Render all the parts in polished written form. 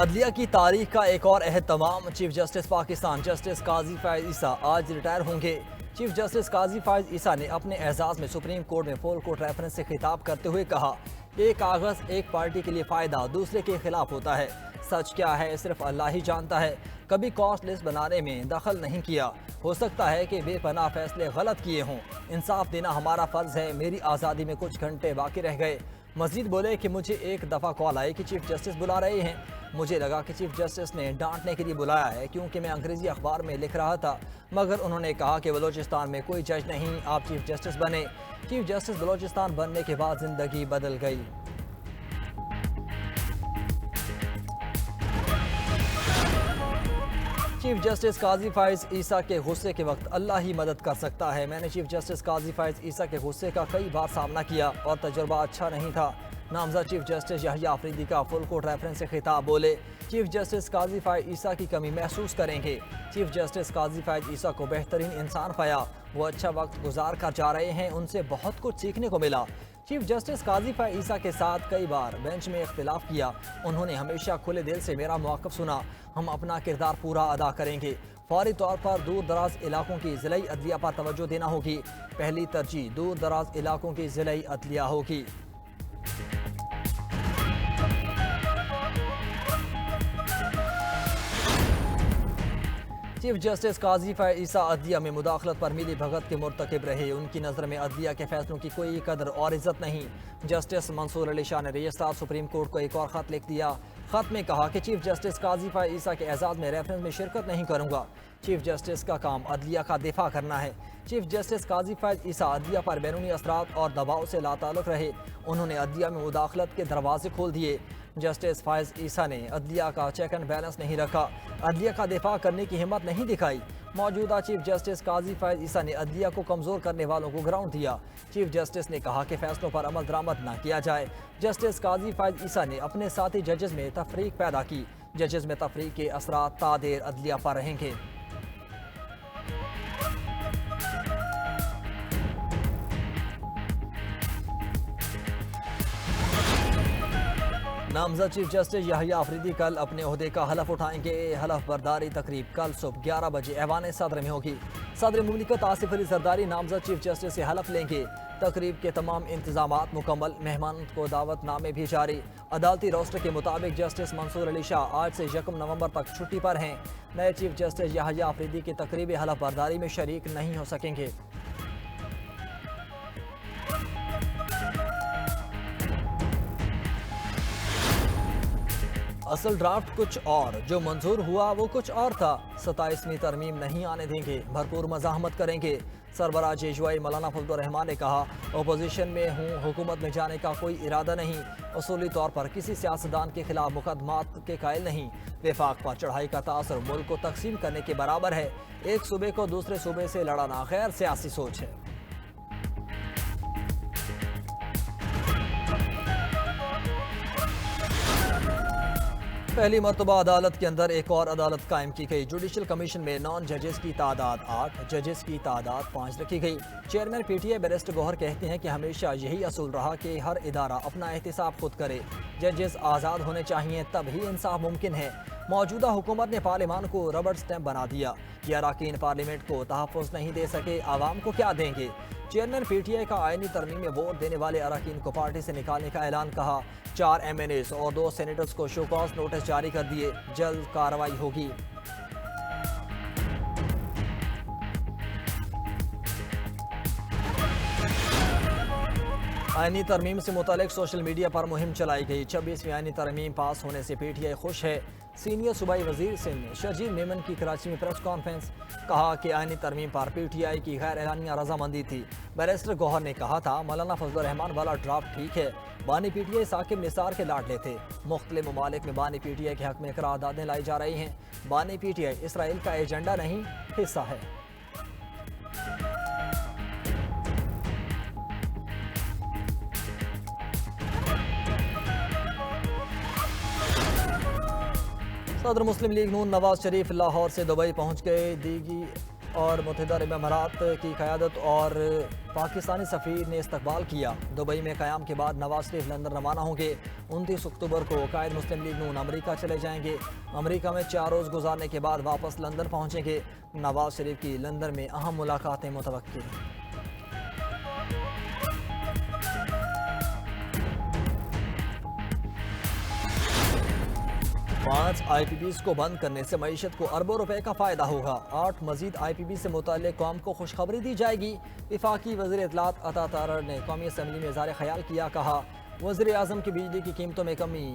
अदलिया की तारीख का एक और अहद तमाम। चीफ जस्टिस पाकिस्तान जस्टिस काजी फायज ईसा आज रिटायर होंगे। चीफ जस्टिस काजी फायज ईसा ने अपने एजाज में सुप्रीम कोर्ट में फुल कोर्ट रेफरेंस से खिताब करते हुए कहा कि एक कागज एक पार्टी के लिए फायदा दूसरे के खिलाफ होता है। सच क्या है सिर्फ अल्लाह ही जानता है। कभी कॉस्ट लिस्ट बनाने में दखल नहीं किया। हो सकता है कि बेपनाह फैसले गलत किए हों। इंसाफ देना हमारा फर्ज है। मेरी आज़ादी में कुछ घंटे बाकी रह गए। मजीद बोले कि मुझे एक दफ़ा कॉल आई कि चीफ जस्टिस बुला रहे हैं। मुझे लगा कि चीफ जस्टिस ने डांटने के लिए बुलाया है क्योंकि मैं अंग्रेजी अखबार में लिख रहा था, मगर उन्होंने कहा कि बलूचिस्तान में कोई जज नहीं, आप चीफ जस्टिस बने। चीफ जस्टिस बलूचिस्तान बनने के बाद ज़िंदगी बदल गई। चीफ जस्टिस काजी फायज ईसा के गुस्से के वक्त अल्लाह ही मदद कर सकता है। मैंने चीफ जस्टिस काजी फायज ईसा के गुस्से का कई बार सामना किया और तजुर्बा अच्छा नहीं था। नामज़द चीफ जस्टिस यहिया अफरीदी का फुल कोर्ट रेफरेंस से खिताब। बोले चीफ जस्टिस काजी फायज ईसा की कमी महसूस करेंगे। चीफ जस्टिस काजी फायज ईसा को बेहतरीन इंसान पाया। वो अच्छा वक्त गुजार कर जा रहे हैं, उनसे बहुत कुछ सीखने को मिला। चीफ जस्टिस काजी फायज ईसा के साथ कई बार बेंच में इख्तिलाफ किया। उन्होंने हमेशा खुले दिल से मेरा मौक़िफ़ सुना। हम अपना किरदार पूरा अदा करेंगे। फौरी तौर पर दूर दराज इलाकों की ज़िलाई अदलिया पर तवज्जो देना होगी। पहली तरजीह दूर दराज इलाकों की ज़िलाई अदलिया होगी। चीफ जस्टिस काजी फायज ईसा अदलिया में मुदाखलत पर मिली भगत के मुर्तकिब रहे। उनकी नज़र में अदलिया के फैसलों की कोई कदर और इज्जत नहीं। जस्टिस मंसूर अली शाह ने रजिस्ट्रार सुप्रीम कोर्ट को एक और ख़त लिख दिया। ख़त में कहा कि चीफ जस्टिस काजी फायज ईसा के एजाज़ में रेफरेंस में शिरकत नहीं करूँगा। चीफ जस्टिस का काम अदलिया का दिफा करना है। चीफ जस्टिस काजी फायज ईसा अदलिया पर बैरूनी असरात और दबाव से लाताल्लुक़ रहे। उन्होंने अदलिया में मुदाखलत के दरवाजे खोल दिए। जस्टिस फायज ईसा ने अदलिया का चेक एंड बैलेंस नहीं रखा। अदलिया का दिफा करने की हिम्मत नहीं दिखाई। मौजूदा चीफ जस्टिस काजी फायज ईसा ने अदलिया को कमज़ोर करने वालों को ग्राउंड दिया। चीफ जस्टिस ने कहा कि फैसलों पर अमल दरामद न किया जाए। जस्टिस काजी फायज ईसा ने अपने साथी जजेस में तफरीक पैदा की। जजेस में तफरीक के असरात तादेर अदलिया पर रहेंगे। नामज़द चीफ जस्टिस यहिया अफरीदी कल अपने ओहदे का हलफ उठाएंगे। हलफ बर्दारी तकरीब कल सुबह 11 बजे ऐवान सदर में होगी। सदर मुमलिकत आसिफ अली जरदारी नामज़द चीफ जस्टिस से हलफ लेंगे। तकरीब के तमाम इंतजामात मुकम्मल। मेहमान को दावतनामे भी जारी। अदालती रोस्टर के मुताबिक जस्टिस मंसूर अली शाह आज से 1 नवंबर तक छुट्टी पर हैं। नए चीफ जस्टिस यहिया अफरीदी की तकरीब हलफ बर्दारी में शरीक नहीं हो सकेंगे। असल ड्राफ्ट कुछ और, जो मंजूर हुआ वो कुछ और था। 27वीं तरमीम नहीं आने देंगे, भरपूर मज़ाहमत करेंगे। सरबराह जेजुआई मौलाना फजलुर रहमान ने कहा अपोजिशन में हूँ, हुकूमत में जाने का कोई इरादा नहीं। उसूली तौर पर किसी सियासतदान के खिलाफ मुकदमात के कायल नहीं। विफाक पर चढ़ाई का तासर मुल्क को तकसीम करने के बराबर है। एक सूबे को दूसरे सूबे से लड़ाना गैर सियासी सोच है। पहली मरतबा अदालत के अंदर एक और अदालत कायम की गई। जुडिशल कमीशन में नॉन जजेस की तादाद 8, जजेस की तादाद 5 रखी गई। चेयरमैन पीटीआई बैरिस्टर गौहर कहते हैं कि हमेशा यही असूल रहा कि हर इदारा अपना एहतिसाब खुद करे। जजेस आज़ाद होने चाहिए, तभी इंसाफ मुमकिन है। मौजूदा हुकूमत ने पार्लियामान को रबड़ स्टैम्प बना दिया। ये अरकान पार्लियामेंट को तहफ़्फ़ुज़ नहीं दे सके, आवाम को क्या देंगे। चेयरमैन पीटीआई का आईनी तरमीम में वोट देने वाले अरकान को पार्टी से निकालने का ऐलान। कहा 4 MNAs और 2 सेनेटर्स को शो कॉज नोटिस जारी कर दिए। जल्द कार्रवाई होगी। आईनी तरमीम से मुतालिक सोशल मीडिया पर मुहिम चलाई गई। 26वीं आईनी तरमीम पास होने से पीटीआई खुश है। सीनियर सूबाई वजीर सिंध शजीर मेमन की कराची में प्रेस कॉन्फ्रेंस। कहा कि आईनी तरमीम पर पीटीआई की गैर एलानिया रजामंदी थी। बैरिस्टर गौहर ने कहा था मौलाना फजलुर रहमान वाला ड्राफ्ट ठीक है। बानी पीटीआई साकिब निसार के लाडले थे। मुख्तलिफ ममालिक में बानी पीटीआई के हक में करारदादें लाई जा रही हैं। बानी पीटीआई इसराइल का एजेंडा नहीं, हिस्सा है। सदर मुस्लिम लीग नून नवाज शरीफ लाहौर से दुबई पहुंच गए। दीगी और मुत्तहिदा अरब अमारात की क़यादत और पाकिस्तानी सफ़ीर ने इस्तकबाल किया। दुबई में क़याम के बाद नवाज शरीफ लंदन रवाना होंगे। 29 अक्टूबर को कायद मुस्लिम लीग नून अमरीका चले जाएंगे। अमरीका में 4 रोज़ गुजारने के बाद वापस लंदन पहुँचेंगे। नवाज शरीफ की लंदन में अहम मुलाकातें मुतवक्किल हैं। 5 IPBs को बंद करने से मईशत को अरबों रुपए का फ़ायदा होगा। 8 मजीद IPB से मुतल्लिक़ कौम को खुशखबरी दी जाएगी। वफाकी वज़ीर इत्तलात अता तारड़ ने कौमी असम्बली में इज़हार ख्याल किया। कहा, वज़ीर आज़म की बिजली की कीमतों में कमी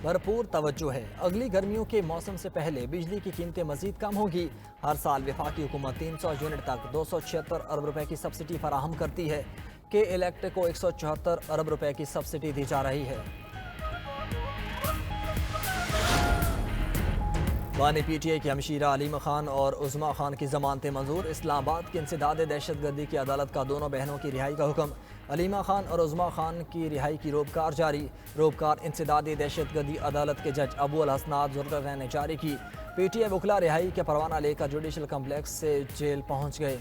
भरपूर तवज्जो है। अगली गर्मियों के मौसम से पहले बिजली की कीमतें मजीद कम होगी। हर साल वफाकी हुकूमत 300 यूनिट तक 276 अरब रुपए की सब्सिडी फराहम करती है। के इलेक्ट्रिक को 174 अरब रुपए की सब्सिडी दी जा रही है। बानी PTI की हमशीरा अलीमा खान और उज़मा खान की जमानतें मंजूर। इस्लामाबाद की इंसदाद दहशतगर्दी की अदालत का दोनों बहनों की रिहाई का हुक्म। अलीमा खान और उज़मा खान की रिहाई की रोबकार जारी। रोबकार इंसदादी दहशतगर्दी अदालत के जज अबू अल हसनात जुल्फ़िकार ने जारी की। PTI वकला रिहाई का परवाना लेकर जुडिशल कम्प्लेक्स से जेल पहुँच गए।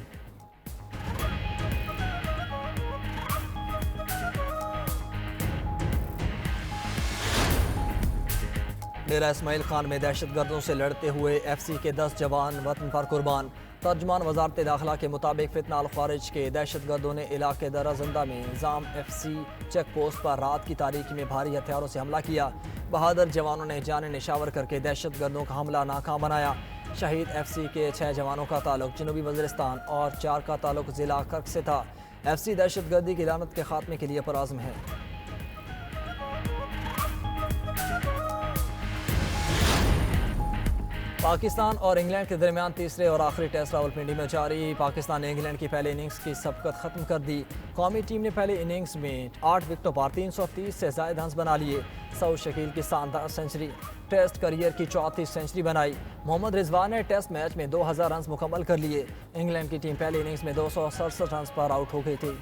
डेरा इस्माइल खान में दहशतगर्दों से लड़ते हुए FC के 10 जवान वतन पर कुर्बान। तर्जमान वजारत दाखिला के मुताबिक फितना अल खारिज के दहशतगर्दों ने इलाके दराजंदा में निज़ाम FC चेक पोस्ट पर रात की तारीकी में भारी हथियारों से हमला किया। बहादुर जवानों ने जाने निशावर करके दहशतगर्दों का हमला नाकाम बनाया। शहीद FC के 6 जवानों का ताल्लुक जनूबी वज़ीरिस्तान और 4 का ताल्लुक ज़िला कर्क से था। FC दहशतगर्दी की लानत के खात्मे के लिए पुरअज़्म है। पाकिस्तान और इंग्लैंड के दरमियान तीसरे और आखिरी टेस्ट रावलपिंडी में जारी। पाकिस्तान ने इंग्लैंड की पहले इनिंग्स की सबकत खत्म कर दी। कौमी टीम ने पहले इनिंग्स में 8 विकेटों पर 330 से ज़ायद रन्स बना लिए। सऊद शकील की शानदार सेंचुरी टेस्ट करियर की 34वीं सेंचुरी बनाई। मोहम्मद रिजवान ने टेस्ट मैच में 2000 रन्स मुकम्मल कर लिए। इंग्लैंड की टीम पहले इनिंग्स में 267 रन्स पर आउट हो गई थी।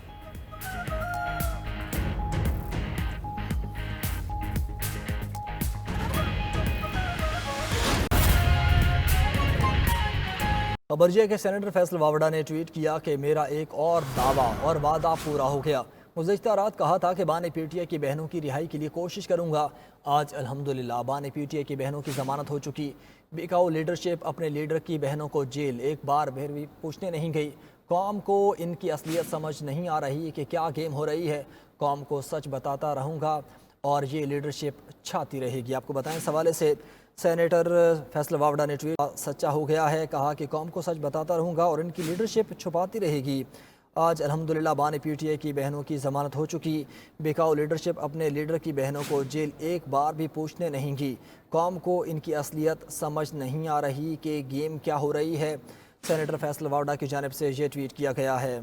खबरजिया के सेनेटर फैसल वावड़ा ने ट्वीट किया कि मेरा एक और दावा और वादा पूरा हो गया। गुज़िश्ता रात कहा था कि बानी PTI की बहनों की रिहाई के लिए कोशिश करूंगा। आज अल्हम्दुलिल्लाह बानी PTI की बहनों की ज़मानत हो चुकी। बिकाऊ लीडरशिप अपने लीडर की बहनों को जेल एक बार भी पूछने नहीं गई। कौम को इनकी असलियत समझ नहीं आ रही कि क्या गेम हो रही है। कौम को सच बताता रहूँगा और ये लीडरशिप छाती रहेगी। आपको बताएं इस हवाले से सेनेटर फैसल वावड़ा ने ट्वीट सच्चा हो गया है। कहा कि कौम को सच बताता रहूँगा और इनकी लीडरशिप छुपाती रहेगी। आज अल्हम्दुलिल्लाह बानी PTI की बहनों की ज़मानत हो चुकी। बिकाऊ लीडरशिप अपने लीडर की बहनों को जेल एक बार भी पूछने नहीं गई। कौम को इनकी असलियत समझ नहीं आ रही कि गेम क्या हो रही है। सेनेटर फैसल वावड़ा की जानिब से ये ट्वीट किया गया है।